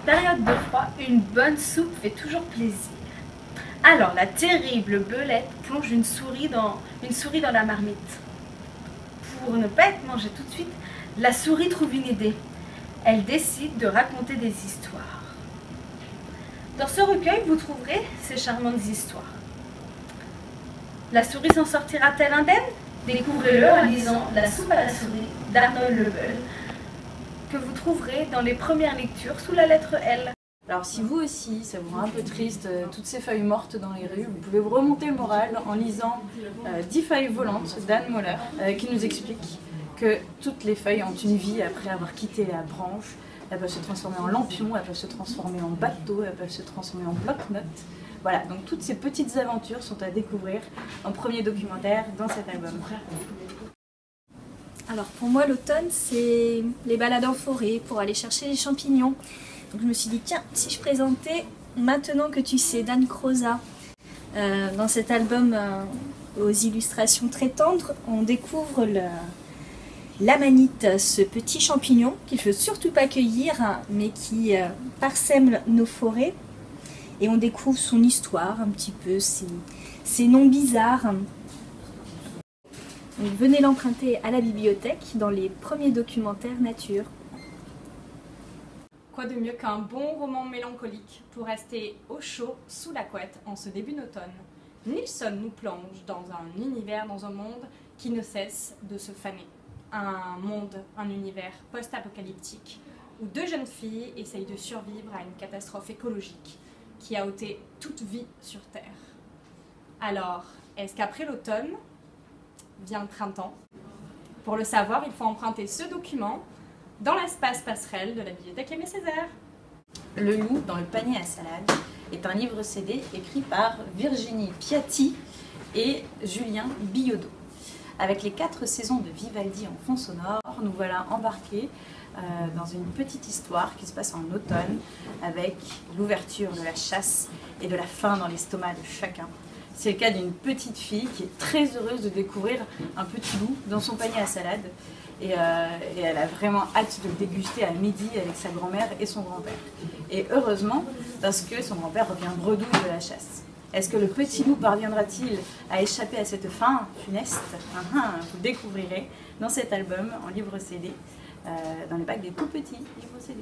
période de froid, une bonne soupe fait toujours plaisir. Alors la terrible Belette plonge une souris dans la marmite. Pour ne pas être mangée tout de suite, la souris trouve une idée. Elle décide de raconter des histoires. Dans ce recueil, vous trouverez ces charmantes histoires. La souris s'en sortira-t-elle indemne? Découvrez-le en lisant La soupe à la souris d'Arnold Lebel, que vous trouverez dans les premières lectures sous la lettre L. Alors si vous aussi, ça vous rend un peu triste, toutes ces feuilles mortes dans les rues, vous pouvez vous remonter le moral en lisant 10 feuilles volantes d'Anne Moller, qui nous explique que toutes les feuilles ont une vie après avoir quitté la branche. Elles peuvent se transformer en lampions, elles peuvent se transformer en bateaux, elles peuvent se transformer en bloc-notes. Voilà, donc toutes ces petites aventures sont à découvrir en premier documentaire dans cet album. Alors pour moi l'automne c'est les balades en forêt pour aller chercher les champignons. Donc je me suis dit tiens, si je présentais Maintenant que tu sais d'Anne Crozat. Dans cet album aux illustrations très tendres, on découvre l'amanite, ce petit champignon qu'il ne faut surtout pas cueillir, mais qui parsème nos forêts. Et on découvre son histoire un petit peu, ses noms bizarres. Donc, venez l'emprunter à la bibliothèque dans les premiers documentaires nature. Quoi de mieux qu'un bon roman mélancolique pour rester au chaud sous la couette en ce début d'automne? Nilsson nous plonge dans un univers, dans un monde qui ne cesse de se faner. Un univers post-apocalyptique où deux jeunes filles essayent de survivre à une catastrophe écologique qui a ôté toute vie sur Terre. Alors, est-ce qu'après l'automne vient le printemps? Pour le savoir, il faut emprunter ce document dans l'espace passerelle de la bibliothèque Aimé Césaire. Le loup dans le panier à salade est un livre CD écrit par Virginie Piatti et Julien Billaudot. Avec les 4 saisons de Vivaldi en fond sonore, nous voilà embarqués dans une petite histoire qui se passe en automne avec l'ouverture de la chasse et de la faim dans l'estomac de chacun. C'est le cas d'une petite fille qui est très heureuse de découvrir un petit loup dans son panier à salade et elle a vraiment hâte de le déguster à midi avec sa grand-mère et son grand-père. Et heureusement parce que son grand-père revient bredouille de la chasse. Est-ce que le petit loup parviendra-t-il à échapper à cette faim funeste? Vous le découvrirez dans cet album en livre CD, dans les packs des tout petits livres CD.